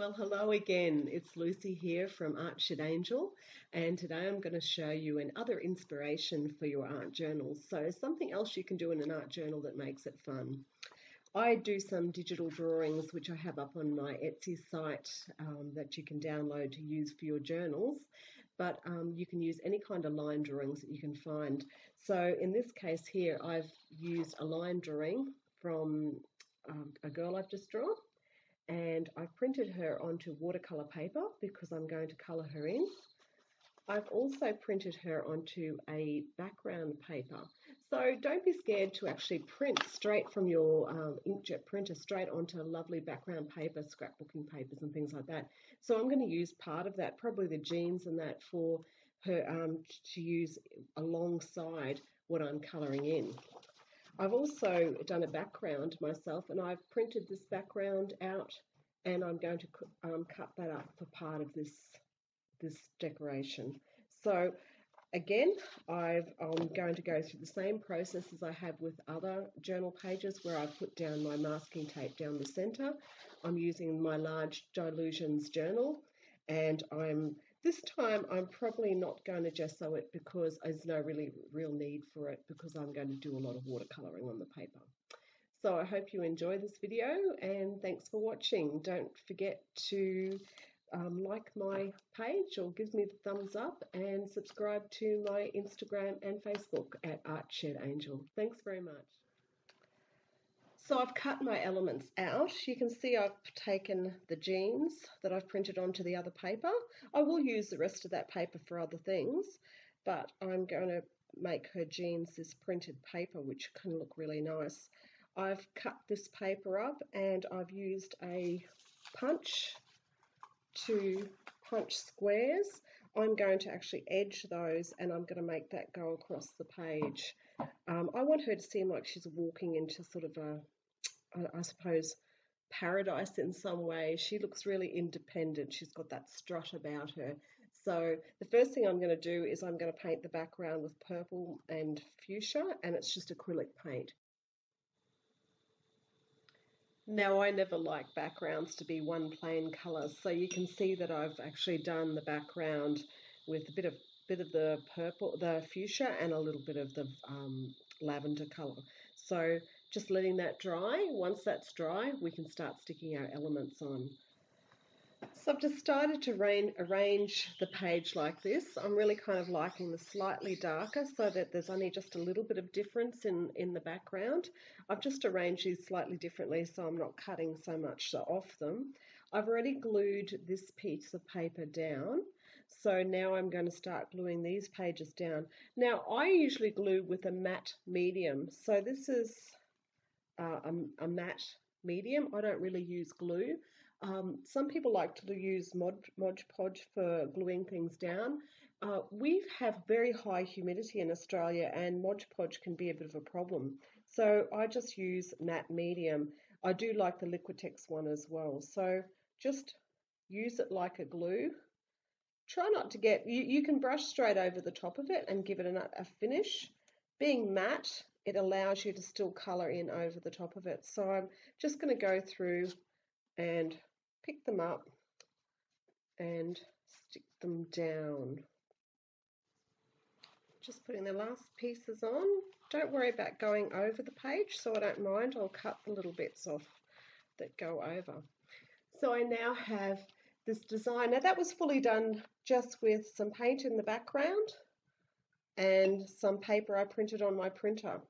Well, hello again. It's Lucy here from Artshed Angel, and today I'm going to show you another inspiration for your art journals. So something else you can do in an art journal that makes it fun. I do some digital drawings which I have up on my Etsy site that you can download to use for your journals, but you can use any kind of line drawings that you can find. So in this case here, I've used a line drawing from a girl I've just drawn, and I've printed her onto watercolor paper because I'm going to colour her in. I've also printed her onto a background paper. So don't be scared to actually print straight from your inkjet printer straight onto lovely background paper, scrapbooking papers and things like that. So I'm going to use part of that, probably the jeans and that, for her to use alongside what I'm colouring in. I've also done a background myself, and I've printed this background out, and I'm going to cut that up for part of this decoration. So again, I'm going to go through the same process as I have with other journal pages, where I put down my masking tape down the center. I'm using my large Dilutions journal, and this time I'm probably not going to gesso it because there's no real need for it, because I'm going to do a lot of watercoloring on the paper. So I hope you enjoy this video, and thanks for watching. Don't forget to like my page or give me the thumbs up, and subscribe to my Instagram and Facebook at Artshed Angel. Thanks very much. So I've cut my elements out. You can see I've taken the jeans that I've printed onto the other paper. I will use the rest of that paper for other things, but I'm going to make her jeans this printed paper, which can look really nice. I've cut this paper up, and I've used a punch to punch squares. I'm going to actually edge those, and I'm going to make that go across the page. I want her to seem like she's walking into sort of I suppose, paradise in some way. She looks really independent. She's got that strut about her. So the first thing I'm going to do is I'm going to paint the background with purple and fuchsia, and it's just acrylic paint. Now, I never like backgrounds to be one plain colour, so you can see that I've actually done the background with a bit of the purple, the fuchsia, and a little bit of the lavender colour. So just letting that dry. Once that's dry, we can start sticking our elements on. So I've just started to arrange the page like this. I'm really kind of liking the slightly darker, so that there's only just a little bit of difference in the background. I've just arranged these slightly differently, so I'm not cutting so much off them. I've already glued this piece of paper down, so now I'm going to start gluing these pages down. Now, I usually glue with a matte medium, so this is a matte medium. I don't really use glue. Some people like to use Mod Podge for gluing things down. We have very high humidity in Australia, and Mod Podge can be a bit of a problem. So I just use matte medium. I do like the Liquitex one as well. So just use it like a glue. Try not to get, you can brush straight over the top of it and give it a finish. Being matte, it allows you to still colour in over the top of it. So I'm just going to go through and pick them up and stick them down. Just putting the last pieces on. Don't worry about going over the page, so I don't mind. I'll cut the little bits off that go over. So I now have this design. Now that was fully done just with some paint in the background and some paper I printed on my printer.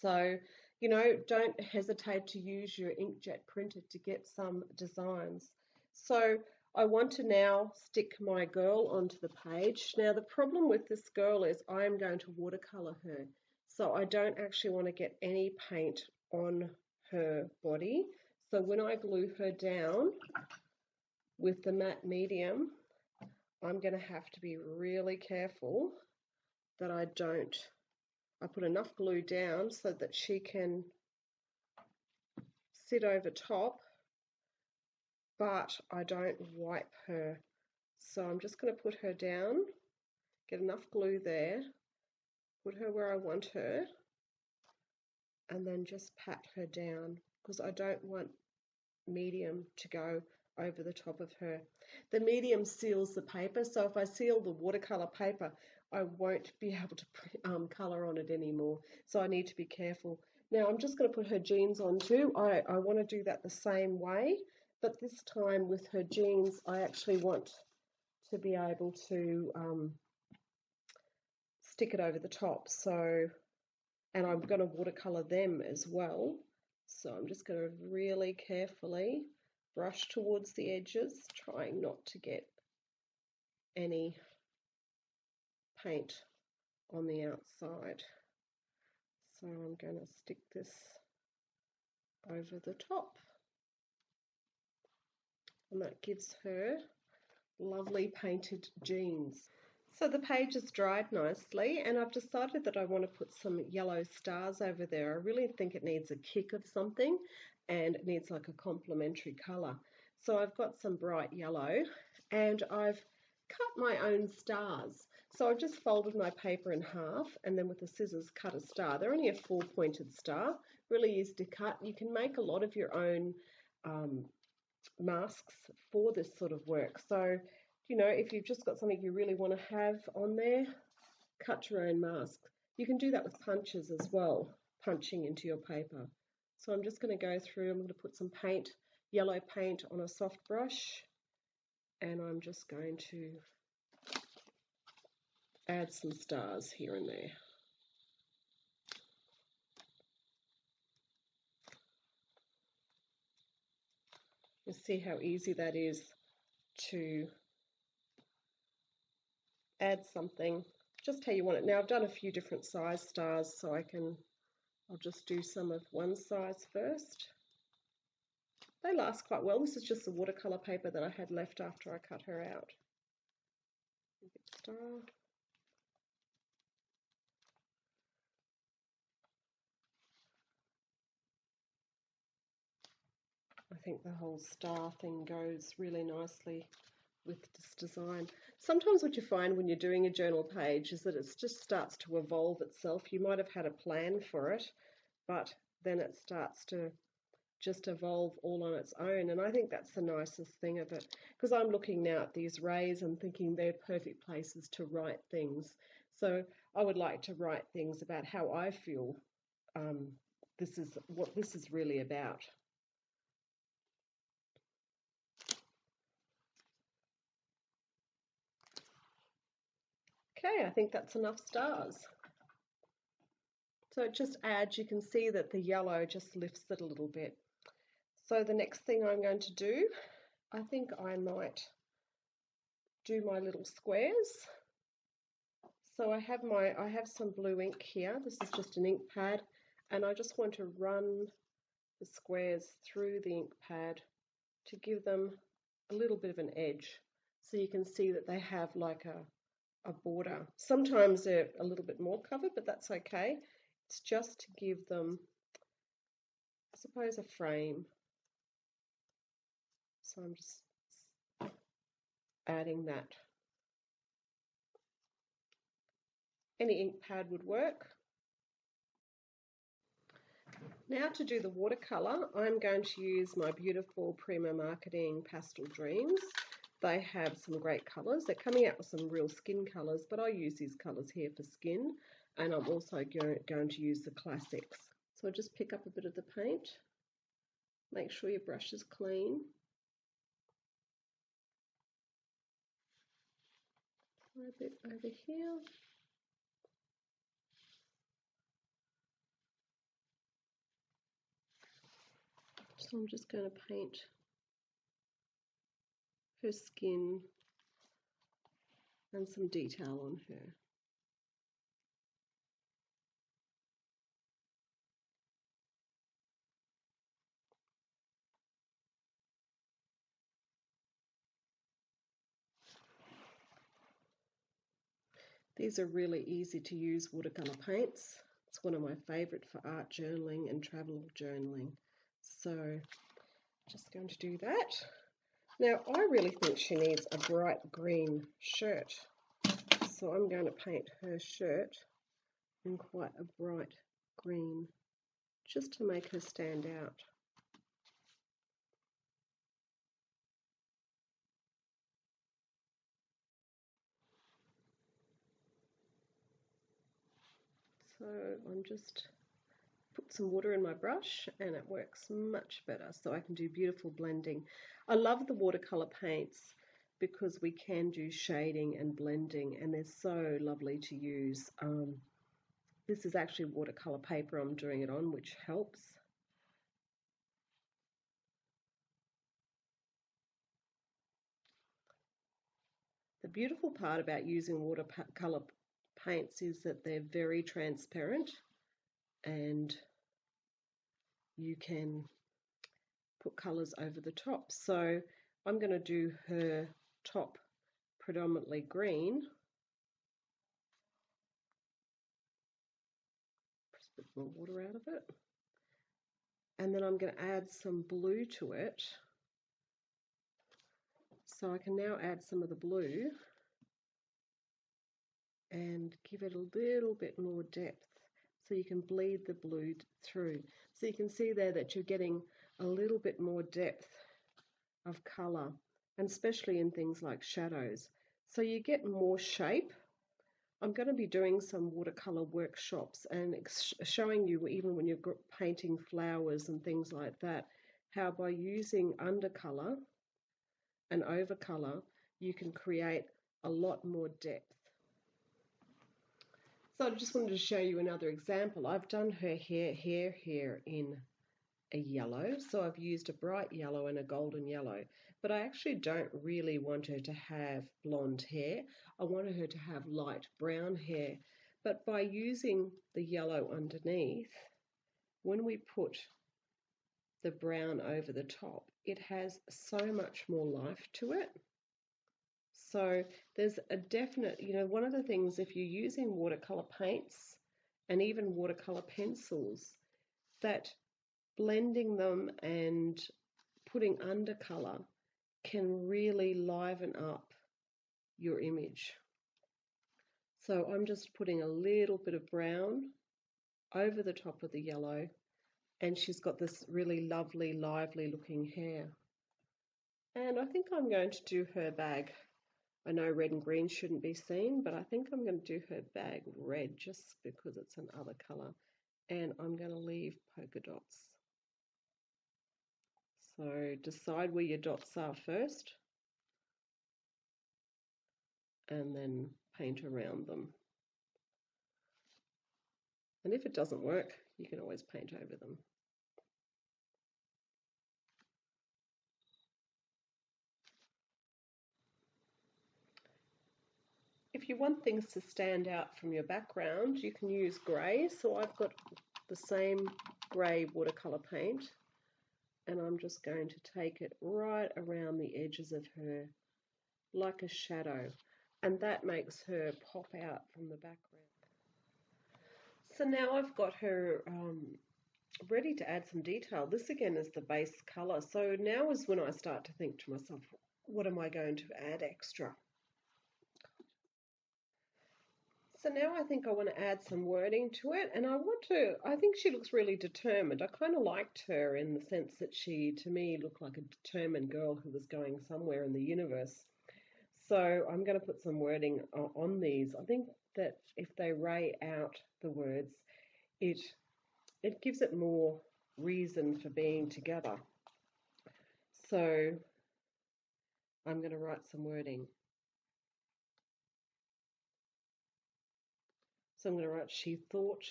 So, you know, don't hesitate to use your inkjet printer to get some designs. So I want to now stick my girl onto the page. Now the problem with this girl is I am going to watercolor her. So I don't actually want to get any paint on her body. So when I glue her down with the matte medium, I'm going to have to be really careful that I put enough glue down so that she can sit over top, but I don't wipe her. So I'm just going to put her down, get enough glue there, put her where I want her, and then just pat her down, because I don't want medium to go over the top of her. The medium seals the paper, so if I seal the watercolor paper, I won't be able to color on it anymore. So I need to be careful. Now I'm just going to put her jeans on too. I want to do that the same way, but this time with her jeans, I actually want to be able to stick it over the top. So, and I'm going to watercolor them as well. So I'm just going to really carefully brush towards the edges, trying not to get any paint on the outside. So I'm going to stick this over the top, and that gives her lovely painted jeans. So the page has dried nicely, and I've decided that I want to put some yellow stars over there. I really think it needs a kick of something, and it needs like a complementary colour. So I've got some bright yellow, and I've cut my own stars. So I've just folded my paper in half, and then with the scissors cut a star. They're only a 4-pointed star, really easy to cut. You can make a lot of your own masks for this sort of work. So, you know, if you've just got something you really want to have on there, cut your own mask. You can do that with punches as well, punching into your paper. So I'm just going to go through, I'm going to put some paint, yellow paint on a soft brush, and I'm just going to add some stars here and there. You see how easy that is to add something just how you want it. Now I've done a few different size stars, so I'll just do some of one size first. They last quite well. This is just the watercolor paper that I had left after I cut her out. Star. I think the whole star thing goes really nicely with this design. Sometimes what you find when you're doing a journal page is that it just starts to evolve itself. You might have had a plan for it, but then it starts to just evolve all on its own, and I think that's the nicest thing of it, because I'm looking now at these rays and thinking they're perfect places to write things. So I would like to write things about how I feel this is what this is really about. Okay, I think that's enough stars. So it just adds, you can see that the yellow just lifts it a little bit. So the next thing I'm going to do, I think I might do my little squares. So I have some blue ink here. This is just an ink pad, and I just want to run the squares through the ink pad to give them a little bit of an edge. So you can see that they have like a border. Sometimes they're a little bit more covered, but that's okay. It's just to give them, I suppose, a frame. So I'm just adding that. Any ink pad would work. Now to do the watercolor, I'm going to use my beautiful Prima Marketing Pastel Dreams. They have some great colors. They're coming out with some real skin colors, but I use these colors here for skin, and I'm also going to use the classics. So I just pick up a bit of the paint. Make sure your brush is clean. A bit over here. So I'm just going to paint her skin and some detail on her. These are really easy to use watercolor paints. It's one of my favorite for art journaling and travel journaling. So just going to do that. Now I really think she needs a bright green shirt. So I'm going to paint her shirt in quite a bright green, just to make her stand out. So I'm just put some water in my brush and it works much better, so I can do beautiful blending. I love the watercolor paints because we can do shading and blending, and they're so lovely to use. This is actually watercolor paper I'm doing it on, which helps. The beautiful part about using watercolor paints is that they're very transparent and you can put colours over the top. So I'm going to do her top predominantly green. Just put more water out of it. And then I'm going to add some blue to it. So I can now add some of the blue and give it a little bit more depth so you can bleed the blue through. So you can see there that you're getting a little bit more depth of colour, and especially in things like shadows. So you get more shape. I'm going to be doing some watercolor workshops and showing you, even when you're painting flowers and things like that, how by using undercolor and overcolor you can create a lot more depth. So I just wanted to show you another example. I've done her hair here in a yellow, so I've used a bright yellow and a golden yellow, but I actually don't really want her to have blonde hair. I wanted her to have light brown hair, but by using the yellow underneath, when we put the brown over the top, it has so much more life to it. So there's a definite, one of the things, if you're using watercolor paints and even watercolor pencils, that blending them and putting undercolor can really liven up your image. So I'm just putting a little bit of brown over the top of the yellow, and she's got this really lovely, lively looking hair. And I think I'm going to do her bag. I know red and green shouldn't be seen, but I think I'm going to do her bag red just because it's another color. And I'm going to leave polka dots. So decide where your dots are first and then paint around them. And if it doesn't work, you can always paint over them. If you want things to stand out from your background, you can use grey. So I've got the same grey watercolor paint, and I'm just going to take it right around the edges of her like a shadow, and that makes her pop out from the background. So now I've got her ready to add some detail. This again is the base color. So now is when I start to think to myself, what am I going to add extra? So now I think I want to add some wording to it, and I think she looks really determined. I kind of liked her in the sense that she, to me, looked like a determined girl who was going somewhere in the universe. So I'm going to put some wording on these. I think that if they ray out the words, it gives it more reason for being together. So I'm going to write some wording. So I'm going to write, she thought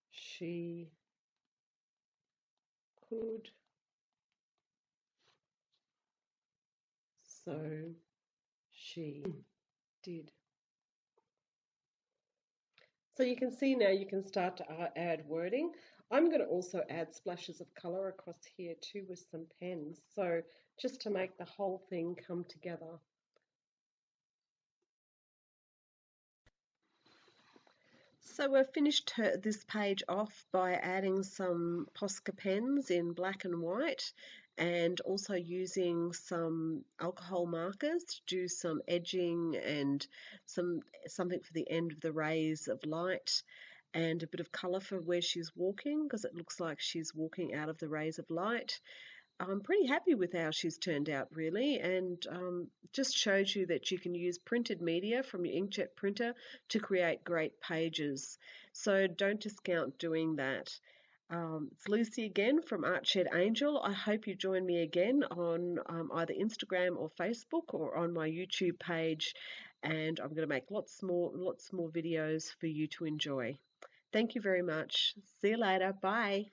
she could, so she did. So you can see now you can start to add wording. I'm going to also add splashes of colour across here too with some pens. So just to make the whole thing come together. So we've finished this page off by adding some Posca pens in black and white, and also using some alcohol markers to do some edging and something for the end of the rays of light, and a bit of colour for where she's walking, because it looks like she's walking out of the rays of light. I'm pretty happy with how she's turned out, really, and just shows you that you can use printed media from your inkjet printer to create great pages. So don't discount doing that. It's Lucy again from Artshed Angel. I hope you join me again on either Instagram or Facebook or on my YouTube page, and I'm going to make lots more videos for you to enjoy. Thank you very much. See you later. Bye.